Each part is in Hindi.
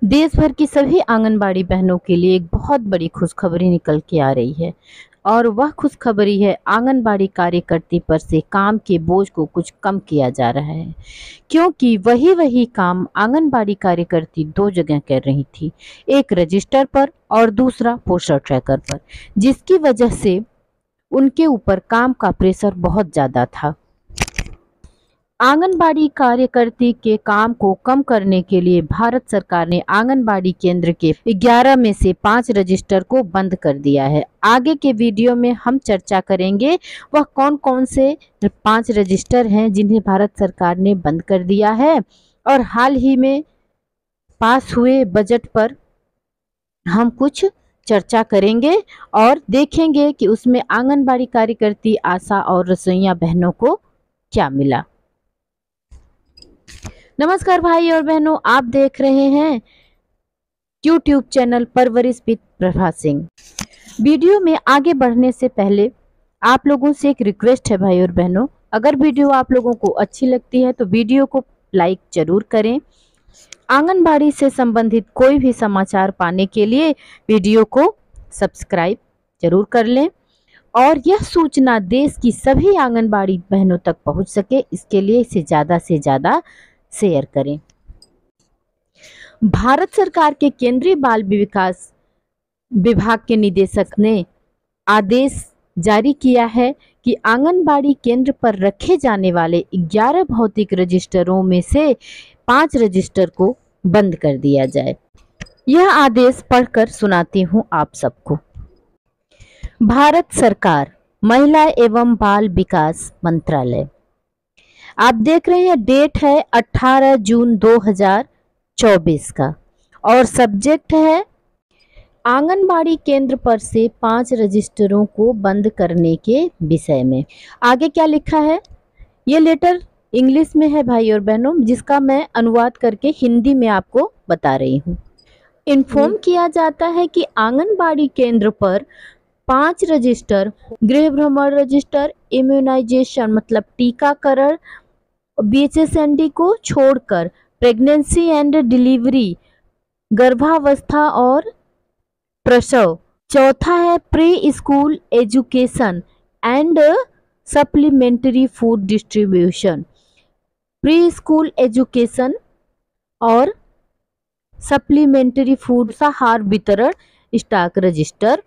देश भर की सभी आंगनबाड़ी बहनों के लिए एक बहुत बड़ी खुशखबरी निकल के आ रही है और वह खुशखबरी है आंगनबाड़ी कार्यकर्ती पर से काम के बोझ को कुछ कम किया जा रहा है, क्योंकि वही वही काम आंगनबाड़ी कार्यकर्ती दो जगह कर रही थी, एक रजिस्टर पर और दूसरा पोस्टर ट्रैकर पर, जिसकी वजह से उनके ऊपर काम का प्रेशर बहुत ज़्यादा था। आंगनबाड़ी कार्यकर्ती के काम को कम करने के लिए भारत सरकार ने आंगनबाड़ी केंद्र के 11 में से 5 रजिस्टर को बंद कर दिया है। आगे के वीडियो में हम चर्चा करेंगे वह कौन कौन से 5 रजिस्टर हैं जिन्हें भारत सरकार ने बंद कर दिया है, और हाल ही में पास हुए बजट पर हम कुछ चर्चा करेंगे और देखेंगे कि उसमें आंगनबाड़ी कार्यकर्ती, आशा और रसोइया बहनों को क्या मिला। नमस्कार भाई और बहनों, आप देख रहे हैं यूट्यूब चैनल परवरिश विद प्रभा सिंह। वीडियो में आगे बढ़ने से पहले आप लोगों से एक रिक्वेस्ट है भाई और बहनों, अगर वीडियो आप लोगों को अच्छी लगती है तो वीडियो को लाइक जरूर करें। आंगनबाड़ी से संबंधित कोई भी समाचार पाने के लिए वीडियो को सब्सक्राइब जरूर कर लें और यह सूचना देश की सभी आंगनबाड़ी बहनों तक पहुंच सके, इसके लिए इसे ज़्यादा से ज़्यादा शेयर करें। भारत सरकार के केंद्रीय बाल विकास विभाग के निदेशक ने आदेश जारी किया है कि आंगनबाड़ी केंद्र पर रखे जाने वाले 11 भौतिक रजिस्टरों में से 5 रजिस्टर को बंद कर दिया जाए। यह आदेश पढ़कर सुनाती हूँ आप सबको। भारत सरकार, महिला एवं बाल विकास मंत्रालय। आप देख रहे हैं डेट है 18 जून 2024 का और सब्जेक्ट है आंगनबाड़ी केंद्र पर से 5 रजिस्टरों को बंद करने के विषय में। आगे क्या लिखा है, ये लेटर इंग्लिश में है भाई और बहनों, जिसका मैं अनुवाद करके हिंदी में आपको बता रही हूँ। इन्फॉर्म किया जाता है कि आंगनबाड़ी केंद्र पर 5 रजिस्टर, गृह भ्रमण रजिस्टर, इम्यूनाइजेशन मतलब टीकाकरण, BHSND को छोड़कर प्रेगनेंसी एंड डिलीवरी, गर्भावस्था और प्रसव। चौथा है pre school education and supplementary food distribution, pre school education और सप्लीमेंट्री फूड आहार वितरण स्टॉक रजिस्टर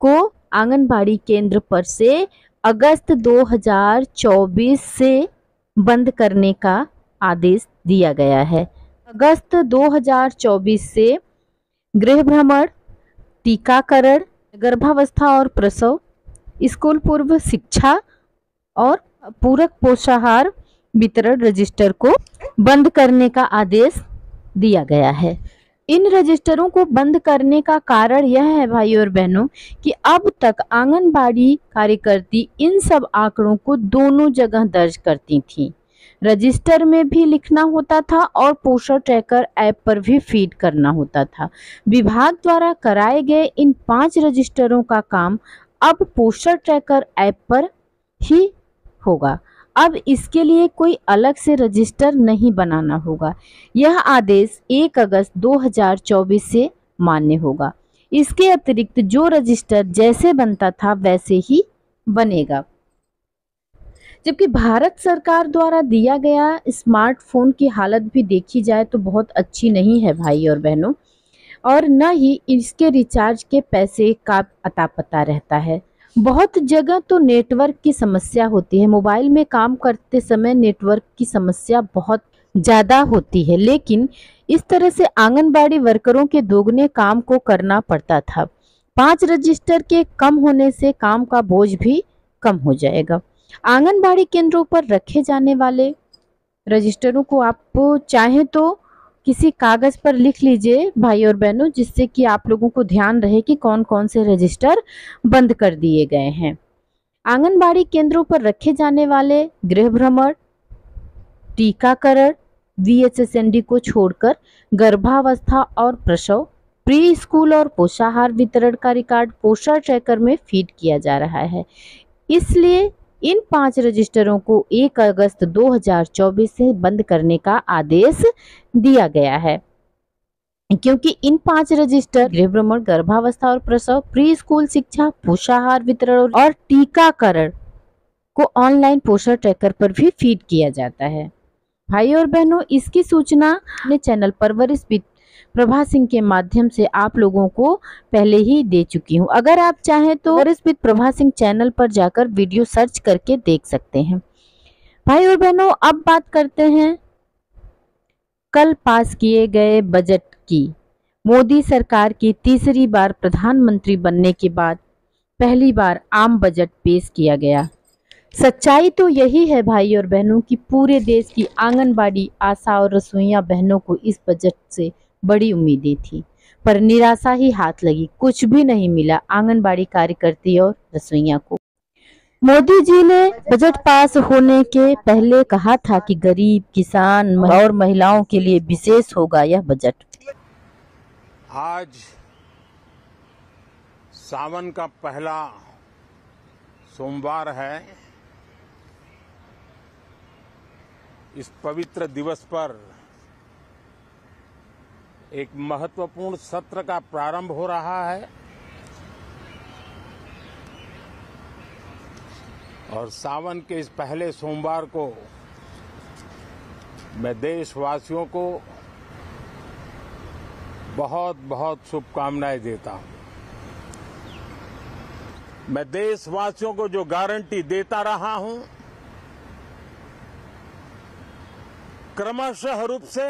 को आंगनबाड़ी केंद्र पर से अगस्त 2024 से बंद करने का आदेश दिया गया है। अगस्त 2024 से गृह भ्रमण, टीकाकरण, गर्भावस्था और प्रसव, स्कूल पूर्व शिक्षा और पूरक पोषाहार वितरण रजिस्टर को बंद करने का आदेश दिया गया है। इन रजिस्टरों को बंद करने का कारण यह है भाई और बहनों कि अब तक आंगनबाड़ी कार्यकर्ती इन सब आंकड़ों को दोनों जगह दर्ज करती थीं। रजिस्टर में भी लिखना होता था और पोस्टर ट्रैकर ऐप पर भी फीड करना होता था। विभाग द्वारा कराए गए इन 5 रजिस्टरों का काम अब पोस्टर ट्रैकर ऐप पर ही होगा। अब इसके लिए कोई अलग से रजिस्टर नहीं बनाना होगा। यह आदेश 1 अगस्त 2024 से मान्य होगा। इसके अतिरिक्त जो रजिस्टर जैसे बनता था वैसे ही बनेगा। जबकि भारत सरकार द्वारा दिया गया स्मार्टफोन की हालत भी देखी जाए तो बहुत अच्छी नहीं है भाई और बहनों, और न ही इसके रिचार्ज के पैसे का अता पता रहता है। बहुत जगह तो नेटवर्क की समस्या होती है, मोबाइल में काम करते समय नेटवर्क की समस्या बहुत ज़्यादा होती है, लेकिन इस तरह से आंगनबाड़ी वर्करों के दोगुने काम को करना पड़ता था। 5 रजिस्टर के कम होने से काम का बोझ भी कम हो जाएगा। आंगनबाड़ी केंद्रों पर रखे जाने वाले रजिस्टरों को आप चाहें तो किसी कागज पर लिख लीजिए भाई और बहनों, जिससे कि आप लोगों को ध्यान रहे कि कौन कौन से रजिस्टर बंद कर दिए गए हैं। आंगनबाड़ी केंद्रों पर रखे जाने वाले गृह भ्रमण, टीकाकरण, VHSND को छोड़कर गर्भावस्था और प्रसव, प्री स्कूल और पोषाहार वितरण का रिकॉर्ड पोस्टर ट्रैकर में फीड किया जा रहा है। इसलिए इन 5 रजिस्टरों को 1 अगस्त 2024 से बंद करने का आदेश दिया गया है। क्योंकि इन 5 रजिस्टर गृह भ्रमण, गर्भावस्था और प्रसव, प्री स्कूल शिक्षा, पोषाहार वितरण और टीकाकरण को ऑनलाइन पोषण ट्रैकर पर भी फीड किया जाता है। भाई और बहनों, इसकी सूचना अपने चैनल परवरिश विद प्रभा सिंह के माध्यम से आप लोगों को पहले ही दे चुकी हूँ। अगर आप चाहें तो परवरिश विद प्रभा सिंह चैनल पर जाकर वीडियो सर्च करके देख सकते हैं। भाई और बहनों, अब बात करते हैं कल पास किए गए बजट की। मोदी सरकार की तीसरी बार प्रधानमंत्री बनने के बाद पहली बार आम बजट पेश किया गया। सच्चाई तो यही है भाई और बहनों कि पूरे देश की आंगनबाड़ी, आशा और रसोइया बहनों को इस बजट से बड़ी उम्मीदें थी, पर निराशा ही हाथ लगी। कुछ भी नहीं मिला आंगनबाड़ी कार्यकर्ती और रसोइया को। मोदी जी ने बजट पास होने के पहले कहा था कि गरीब, किसान और महिलाओं के लिए विशेष होगा यह बजट। आज सावन का पहला सोमवार है। इस पवित्र दिवस पर एक महत्वपूर्ण सत्र का प्रारंभ हो रहा है और सावन के इस पहले सोमवार को मैं देशवासियों को बहुत बहुत शुभकामनाएं देता हूं। मैं देशवासियों को जो गारंटी देता रहा हूं, क्रमशः रूप से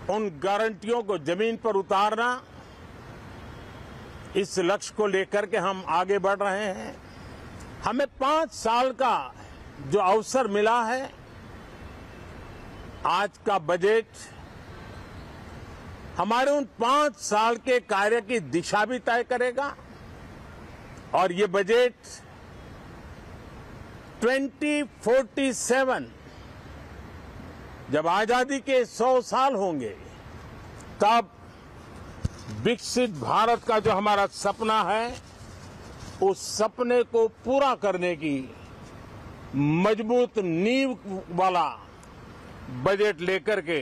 उन गारंटियों को जमीन पर उतारना, इस लक्ष्य को लेकर के हम आगे बढ़ रहे हैं। हमें 5 साल का जो अवसर मिला है, आज का बजट हमारे उन 5 साल के कार्य की दिशा भी तय करेगा और ये बजट 2047 जब आजादी के 100 साल होंगे, तब विकसित भारत का जो हमारा सपना है, उस सपने को पूरा करने की मजबूत नींव वाला बजट लेकर के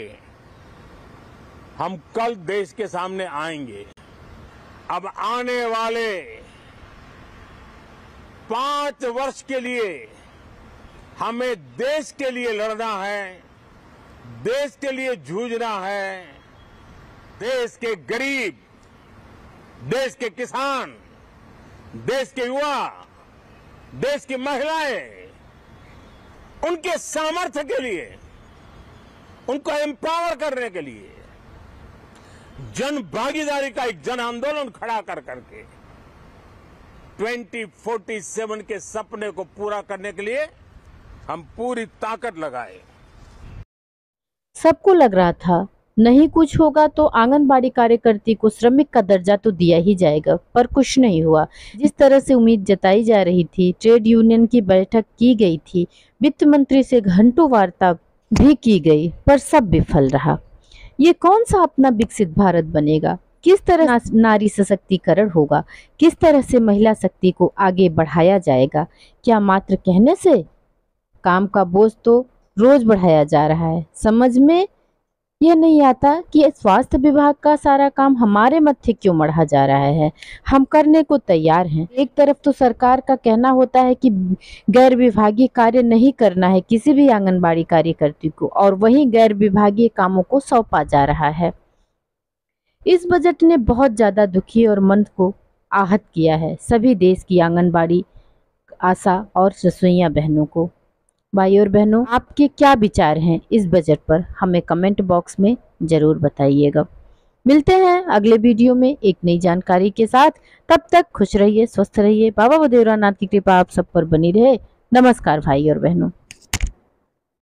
हम कल देश के सामने आएंगे। अब आने वाले 5 वर्ष के लिए हमें देश के लिए लड़ना है, देश के लिए जूझना है। देश के गरीब, देश के किसान, देश के युवा, देश की महिलाएं, उनके सामर्थ्य के लिए, उनको एम्पावर करने के लिए जन भागीदारी का एक जन आंदोलन खड़ा कर करके 2047 के सपने को पूरा करने के लिए हम पूरी ताकत लगाए। सबको लग रहा था नहीं कुछ होगा तो आंगनबाड़ी कार्यकर्ती को श्रमिक का दर्जा तो दिया ही जाएगा, पर कुछ नहीं हुआ। जिस तरह से उम्मीद जताई जा रही थी, ट्रेड यूनियन की बैठक की गई थी, वित्त मंत्री से घंटों वार्ता भी की गई, पर सब विफल रहा। ये कौन सा अपना विकसित भारत बनेगा? किस तरह नारी सशक्तिकरण होगा? किस तरह से महिला शक्ति को आगे बढ़ाया जाएगा? क्या मात्र कहने से? काम का बोझ तो रोज बढ़ाया जा रहा है। समझ में यह नहीं आता कि स्वास्थ्य विभाग का सारा काम हमारे मत्थे क्यों मढ़ा जा रहा है। हम करने को तैयार हैं। एक तरफ तो सरकार का कहना होता है कि गैर विभागीय कार्य नहीं करना है किसी भी आंगनबाड़ी कार्यकर्ती को, और वहीं गैर विभागीय कामों को सौंपा जा रहा है। इस बजट ने बहुत ज्यादा दुखी और मन को आहत किया है सभी देश की आंगनबाड़ी, आशा और रसोइया बहनों को। भाई और बहनों, आपके क्या विचार हैं इस बजट पर? हमें कमेंट बॉक्स में जरूर बताइएगा। मिलते हैं अगले वीडियो में एक नई जानकारी के साथ। तब तक खुश रहिए, स्वस्थ रहिए। बाबा बदेवरा नाथ की कृपा आप सब पर बनी रहे। नमस्कार भाई और बहनों।